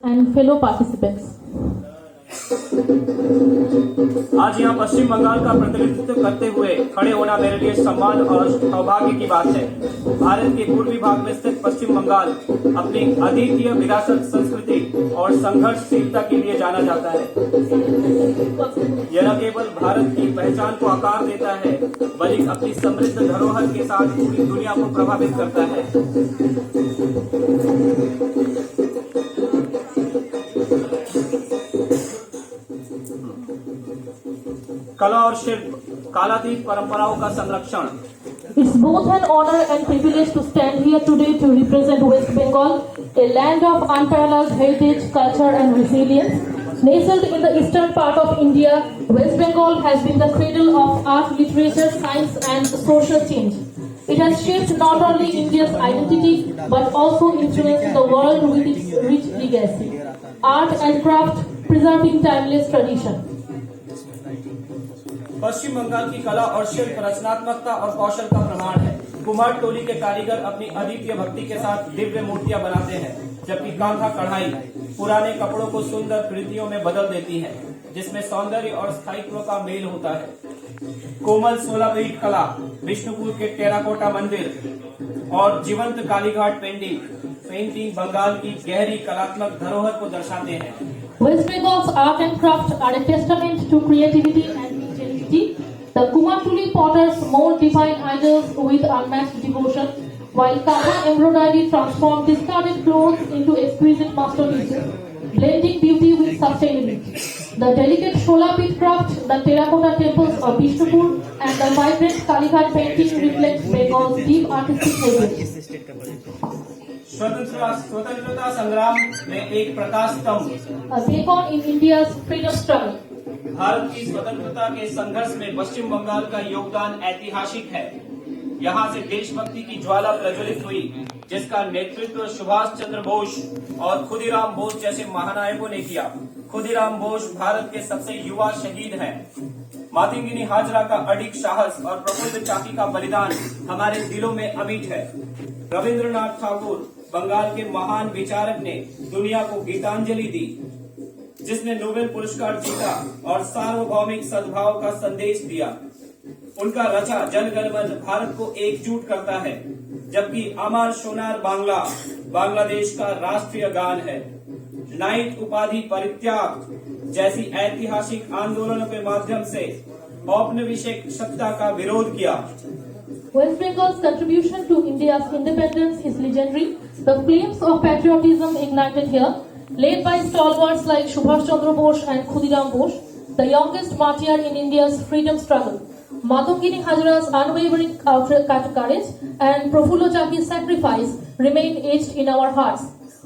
and fellow participants. आज यहाँ पश्चिम बंगाल का प्रतिनिधित्व करते हुए खड़े होना मेरे लिए सम्मान और सौभाग्य की बात है। भारत के पूर्वी भाग में स्थित पश्चिम बंगाल अपनी अद्वितीय विरासत, संस्कृति और संघर्षशीलता के लिए जाना जाता है। यह न केवल भारत की पहचान को आकार देता है, बल्कि अपनी समृद्ध धरोहर के साथ पूरी दुनिया को प्रभावित करता है। कला और शिल्प, कालातीत परंपराओं का संरक्षण। It's both an honor and privilege to stand here today to represent West Bengal, a land of unparalleled heritage, culture and resilience. Nestled in the eastern part of India, West Bengal has been the cradle of art, literature, science and social change. It has shaped not only India's identity but also influenced the world with its rich legacy. Art and craft preserving timeless tradition. पश्चिम बंगाल की कला और शिल्प रचनात्मकता और कौशल का प्रमाण है। कुम्हार टोली के कारीगर अपनी अद्वितीय भक्ति के साथ दिव्य मूर्तियां बनाते हैं, जबकि कांथा कढ़ाई पुराने कपड़ों को सुंदर कृतियों में बदल देती है, जिसमें सौंदर्य और स्थायित्व का मेल होता है। कोमल 16 फीट कला, विष्णुपुर के टेराकोटा मंदिर और जीवंत कालीघाट पेंटिंग बंगाल की गहरी कलात्मक धरोहर को दर्शाते हैं। West Bengal's art and craft are a testament to creativity and ingenuity. The Kumatuli potters mold divine idols with unmatched devotion, while Kama embroidery transforms discarded clothes into exquisite masterpieces, blending beauty with sustainability. The delicate Shola bead craft, the terracotta temples of Vishnupur, and the vibrant Kalighat painting reflect Bengal's deep artistic heritage. स्वतंत्रता संग्राम में एक प्रकाश स्तंभ, A beacon in India's freedom struggle. Bharat की स्वतंत्रता के संघर्ष में पश्चिम बंगाल का योगदान ऐतिहासिक है। यहाँ से देशभक्ति की ज्वाला प्रज्वलित हुई, जिसका नेतृत्व सुभाष चंद्र बोस और खुदीराम बोस जैसे महानायकों ने किया। खुदीराम बोस भारत के सबसे युवा शहीद हैं। मातंगिनी हाजरा का अडिग साहस और प्रफुल्ल चाकी का बलिदान हमारे दिलों में अमिट है। रविंद्रनाथ ठाकुर बंगाल के महान विचारक ने दुनिया को गीतांजलि दी, जिसने नोबेल पुरस्कार जीता और सार्वभौमिक सद्भाव का संदेश दिया। उनका रचा जन गण मन भारत को एकजुट करता है, जबकि अमर सोनार बांग्ला बांग्लादेश का राष्ट्रीय गान है। नाइट उपाधि परित्याग जैसी ऐतिहासिक आंदोलनों के माध्यम से औपनिवेशिक सत्ता का विरोध किया। West Bengal's contribution to India's independence is legendary. The flames of patriotism ignited here, led by stalwarts like Subhash Chandra Bose and Khudiram Bose, the youngest martyr in India's freedom struggle. Matangini Hajra's unwavering courage and Prafullo Chaki's sacrifice remain etched in our hearts.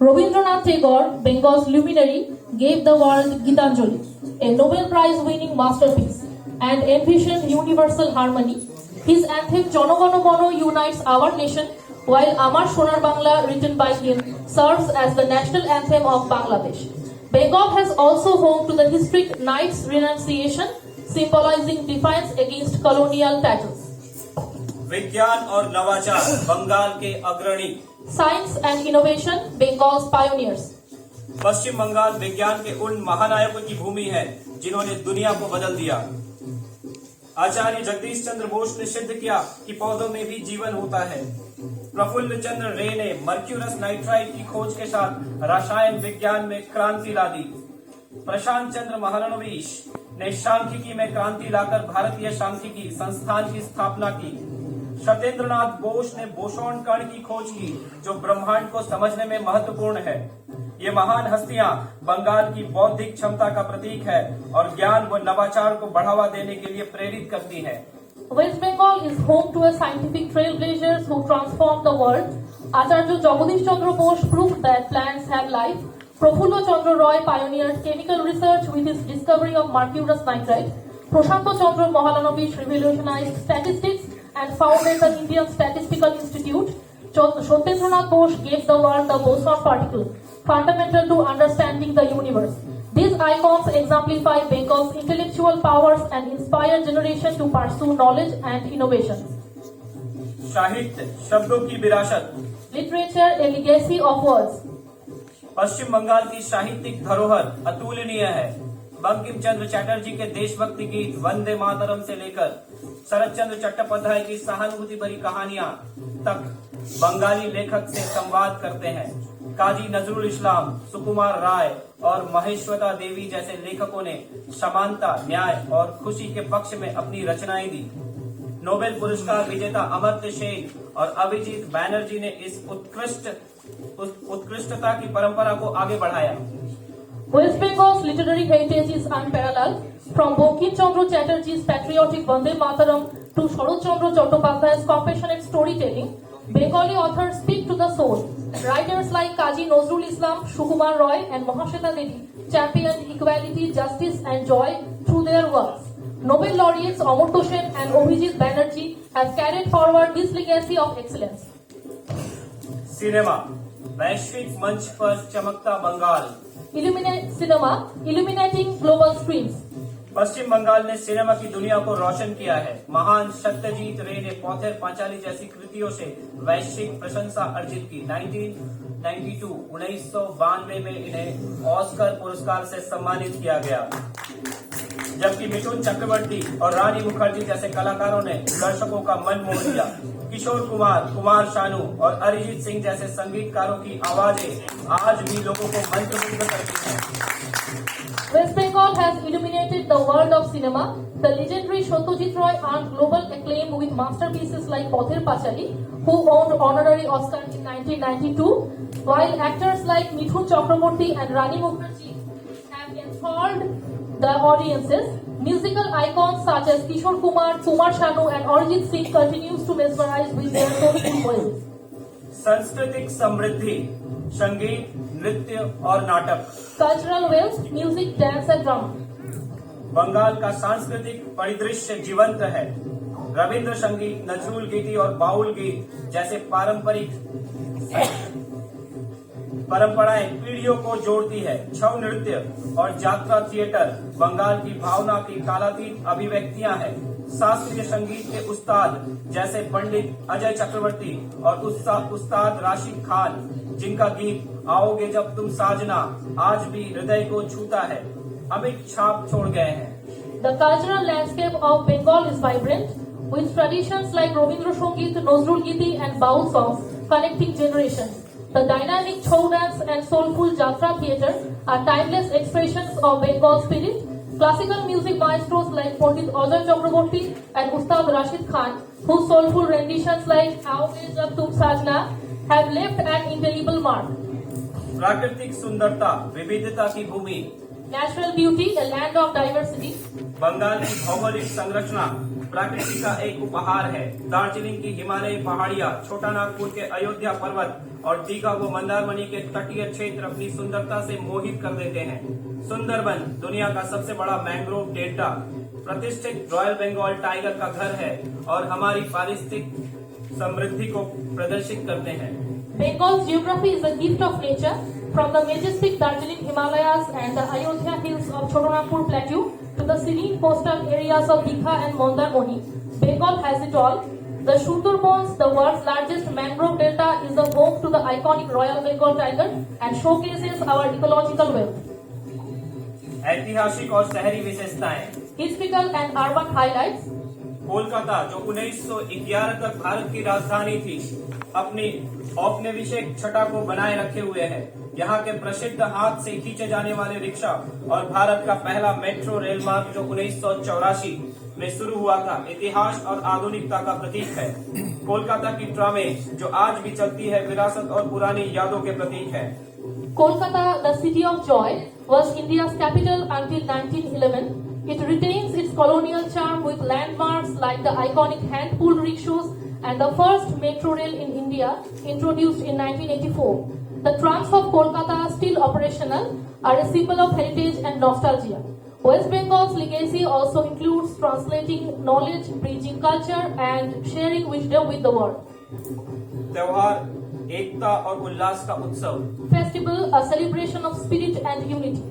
Rabindranath Tagore, Bengal's luminary, gave the world Gitanjali, a Nobel Prize-winning masterpiece, and envisioned universal harmony. His anthem Jana Gana Mana unites our nation, while Amar Sonar Bangla, written by him, serves as the national anthem of Bangladesh. Bengal has also home to the historic Knight's Renunciation, symbolizing defiance against colonial titles. विज्ञान और नवाचार बंगाल के अग्रणी, Science and innovation, Bengal's pioneers. पश्चिम बंगाल विज्ञान के उन महानायकों की भूमि है जिन्होंने दुनिया को बदल दिया। आचार्य जगदीश चंद्र बोस ने सिद्ध किया कि पौधों में भी जीवन होता है। प्रफुल्ल चंद्र रे ने मर्क्यूरस नाइट्राइड की खोज के साथ रसायन विज्ञान में क्रांति ला दी। प्रशांत चंद्र महालनोबिस ने सांख्यिकी में क्रांति लाकर भारतीय सांख्यिकी संस्थान की स्थापना की। सत्येंद्रनाथ बोस ने बोसोन कण की खोज की, जो ब्रह्मांड को समझने में महत्वपूर्ण है। ये महान हस्तियां बंगाल की बौद्धिक क्षमता का प्रतीक है और ज्ञान व नवाचार को बढ़ावा देने के लिए प्रेरित करती है। West Bengal is home to a scientific trailblazers who transformed the world. Acharya Jagadish Chandra Bose proved that plants have life. Prafullo Chandra Roy pioneered chemical research with his discovery of mercurous nitride. Prashanta Chandra Mahalanobis revolutionized statistics and founded the Indian Statistical Institute. Satyendranath Bose gave the world the boson particle, fundamental to understanding the universe. These icons exemplify Bengal's intellectual powers and inspire generations to pursue knowledge and innovation. साहित्य शब्दों की विरासत, Literature, a legacy of words. पश्चिम बंगाल की साहित्यिक धरोहर अतुलनीय है। बंकिम चंद्र चटर्जी के देशभक्ति गीत वंदे मातरम से लेकर शरत चंद्र चट्टोपाध्याय की सहानुभूति भरी कहानियां तक बंगाली लेखक से संवाद करते हैं। काजी नजरुल इस्लाम, सुकुमार राय और महेश्वता देवी जैसे लेखकों ने समानता, न्याय और खुशी के पक्ष में अपनी रचनाएं दी। नोबेल पुरस्कार विजेता अमर्त्य सेन और अभिजीत बैनर्जी ने इस उत्कृष्टता की परंपरा को आगे बढ़ाया। West Bengal's literary heritage is unparalleled. From Bankim Chandra Chatterjee's patriotic Vande Mataram to Sharat Chandra Chattopadhyay's compassionate storytelling, Bengali authors speak to the soul. Writers like Kazi Nazrul Islam, Sukumar Roy and Mahashweta Devi championed equality, justice and joy through their works. Nobel laureates Amartya Sen and Abhijit Banerjee have carried forward this legacy of excellence. Cinema, वैश्विक मंच पर चमकता Bengal. Illuminating global screens. पश्चिम बंगाल ने cinema की दुनिया को रोशन किया है। महान सत्यजीत रे ने पौथेर पांचाली जैसी कृतियों से वैश्विक प्रशंसा अर्जित की। 1992 में इन्हें ऑस्कर पुरस्कार से सम्मानित किया गया, जबकि मिथुन चक्रवर्ती और रानी मुखर्जी जैसे कलाकारों ने दर्शकों का मन मोह लिया। किशोर कुमार, कुमार शानू और अरिजीत सिंह जैसे संगीतकारों की आवाजें आज भी लोगों को मंत्रमुग्ध करती हैं। West Bengal has illuminated the world of cinema. The legendary Satyajit Roy earned global acclaim with masterpieces like Pather Pachali, who won honorary Oscar in 1992, while actors like Mithun Chakraborty and Rani Mukherjee have enthralled the audiences. Musical icons such as Kishore Kumar, Kumar Sanu and Arijit Singh continues to mesmerize with their soulful voices. सांस्कृतिक समृद्धि, संगीत, नृत्य और नाटक। Cultural wealth, music, dance and drama. Bengal का सांस्कृतिक परिदृश्य जीवंत है। रविंद्र संगीत, नजरुल गीति और बाउल गीत जैसे पारंपरिक परंपराएं पीढ़ियों को जोड़ती है। छऊ नृत्य और जात्रा थिएटर बंगाल की भावना की कालातीत अभिव्यक्तियां हैं। शास्त्रीय संगीत के उस्ताद जैसे पंडित अजय चक्रवर्ती और उस्ताद राशिद खान, जिनका गीत आओगे जब तुम साजना आज भी हृदय को छूता है, अमिट छाप छोड़ गए हैं। The cultural landscape of Bengal is vibrant, with traditions like Rabindra Sangeet, Nazrul Giti and Baul songs connecting generations. The dynamic Chhau dance and soulful Jatra theatre are timeless expressions of Bengal spirit. Classical music maestros like Pandit Ajay Chakraborty and Ustad Rashid Khan, whose soulful renditions like Aauge Jab Tum Sajna have left an indelible mark. प्राकृतिक सुंदरता, विविधता की भूमि। Natural beauty, a land of diversity. Bengal की भौगोलिक संरचना प्रकृति का एक उपहार है। दार्जिलिंग की हिमालयी पहाड़ियां, छोटा नागपुर के अयोध्या पर्वत और दीघा व मंदारमनी के तटीय क्षेत्र अपनी सुंदरता से मोहित कर देते हैं। सुंदरबन दुनिया का सबसे बड़ा मैंग्रोव डेल्टा, प्रतिष्ठित रॉयल बंगाल टाइगर का घर है और हमारी पारिस्थितिक समृद्धि को प्रदर्शित करते हैं। Bengal's geography is a gift of nature. From the majestic Darjeeling Himalayas and the Ayodhya hills of Chotanagpur Plateau to the serene coastal areas of Dikha and Mandarmani, Bengal has it all. The Sundarbans, the world's largest mangrove delta, is the home to the iconic Royal Bengal tiger and showcases our ecological wealth. ऐतिहासिक और शहरी विशेषताएं। Historical and urban highlights. Kolkata, जो 1911 तक भारत की राजधानी थी, अपनी औपनिवेशिक छटा को बनाए रखे हुए है। यहाँ के प्रसिद्ध हाथ से खींचे जाने वाले रिक्शा और भारत का पहला मेट्रो रेल मार्ग जो 1984 में शुरू हुआ था, इतिहास और आधुनिकता का प्रतीक है। कोलकाता की ट्रामें जो आज भी चलती है, विरासत और पुरानी यादों के प्रतीक है। Kolkata, the city of joy, was India's capital until 1911. It retains its colonial charm with landmarks like the iconic hand-pulled rickshaws and the first metro rail in India, introduced in 1984. The trams of Kolkata, still operational, are a symbol of heritage and nostalgia. West Bengal's legacy also includes translating knowledge, bridging culture, and sharing wisdom with the world. त्योहार, एकता और उल्लास का उत्सव। Festival, a celebration of spirit and unity.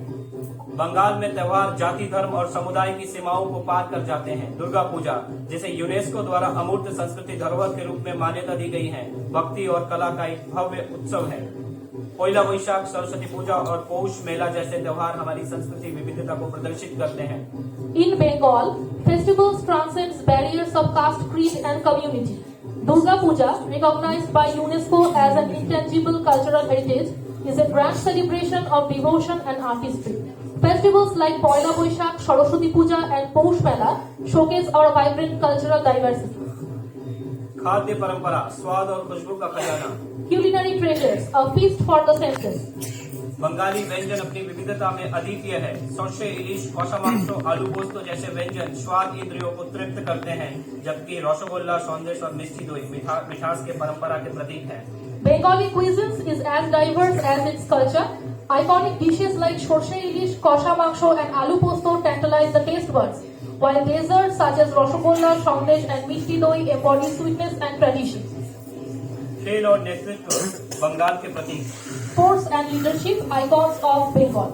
Bengal में त्योहार जाति, धर्म और समुदाय की सीमाओं को पार कर जाते हैं। दुर्गा पूजा, जिसे यूनेस्को द्वारा अमूर्त संस्कृति धरोहर के रूप में मान्यता दी गई है, भक्ति और कला का एक भव्य उत्सव है। पोइला वैशाख, सरस्वती पूजा और पौष मेला जैसे त्योहार हमारी संस्कृति विविधता को प्रदर्शित करते हैं। In Bengal, festivals transcends barriers of caste, creed and community. Durga Puja, recognized by UNESCO as an intangible cultural heritage, is a grand celebration of devotion and artistry. Festivals like Poila Boishakh, Saraswati Puja and Poush Mela showcase our vibrant cultural diversity. खाद्य परंपरा, स्वाद और खुशबू का खजाना। Culinary treasures, a feast for the senses. Bengali व्यंजन अपनी विविधता में अद्वितीय है। सौशे, इलिश, कौशा मांसो, आलू पोस्तो जैसे व्यंजन स्वाद इंद्रियों को तृप्त करते हैं, जबकि रसगुल्ला, सौंदेश और मिष्टी दोई मिठास के परंपरा के प्रतीक हैं। Bengali cuisine is as diverse as its culture. Iconic dishes like shorshe ilish, kosha mangsho and aloo posto tantalize the taste buds, while desserts such as rasgulla, sandesh and mishti doi embody sweetness and tradition. खेल और नेतृत्व बंगाल के प्रतीक। Sports and leadership icons of Bengal.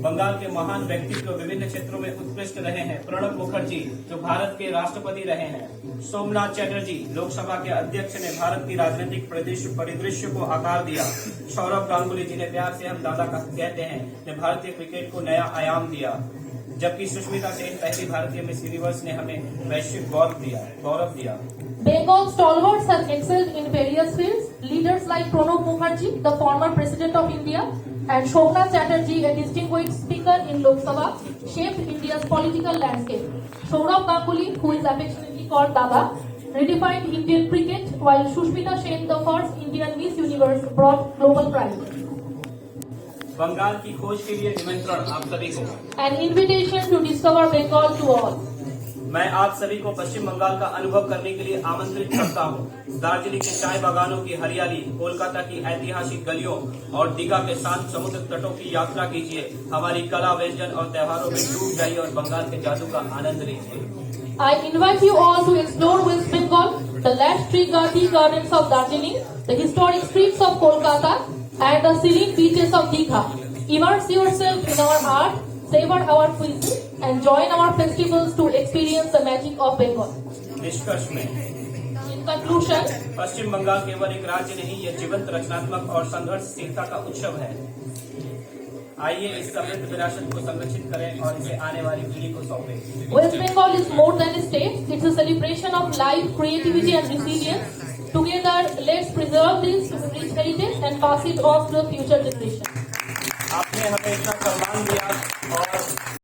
Bengal के महान व्यक्तित्व विभिन्न क्षेत्रों में उत्कृष्ट रहे हैं। प्रणब मुखर्जी जो भारत के राष्ट्रपति रहे हैं, सोमनाथ चटर्जी लोकसभा के अध्यक्ष ने भारत की राजनीतिक परिदृश्य को आकार दिया, सौरव गांगुली जिन्हें प्यार से हम दादा कहते हैं, ने भारतीय क्रिकेट को नया आयाम दिया, जबकि सुष्मिता सेन पहली भारतीय मिस यूनिवर्स ने हमें वैश्विक गौरव दिया। Bengal stalwarts have excelled in various fields. Leaders like Pranab Mukherjee, the former President of India, and Somnath Chatterjee, a distinguished speaker in Lok Sabha, shaped India's political landscape. Sourav Ganguly, who is affectionately called Dada, redefined Indian cricket, while Sushmita Sen, the first Indian Miss Universe, brought global pride. Bengal की खोज के लिए निमंत्रण आप सभी को। An invitation to discover Bengal to all. मैं आप सभी को पश्चिम बंगाल का अनुभव करने के लिए आमंत्रित करता हूँ। दार्जिलिंग के चाय बागानों की हरियाली, कोलकाता की ऐतिहासिक गलियों और दीघा के शांत समुद्र तटों की यात्रा कीजिए। हमारी कला, व्यंजन और त्योहारों में डूब जाइए और बंगाल के जादू का आनंद लीजिए। I invite you all to explore West Bengal, the lush tea gardens of Darjeeling, the historic streets of Kolkata, and the serene beaches of Digha. Immerse yourself in our art, savor our cuisine, and join our festivals to experience the magic of Bengal. निष्कर्ष में, In conclusion, पश्चिम बंगाल केवल एक राज्य नहीं, यह जीवंत, रचनात्मक और संघर्षशीलता का उत्सव है। आइए इस समृद्ध विरासत को संरक्षित करें और इसे आने वाली पीढ़ी को सौंपें। West Bengal is more than a state; it's a celebration of life, creativity, and resilience. Together, let's preserve this rich heritage and pass it on to the future generation. आपने हमें इतना सम्मान दिया और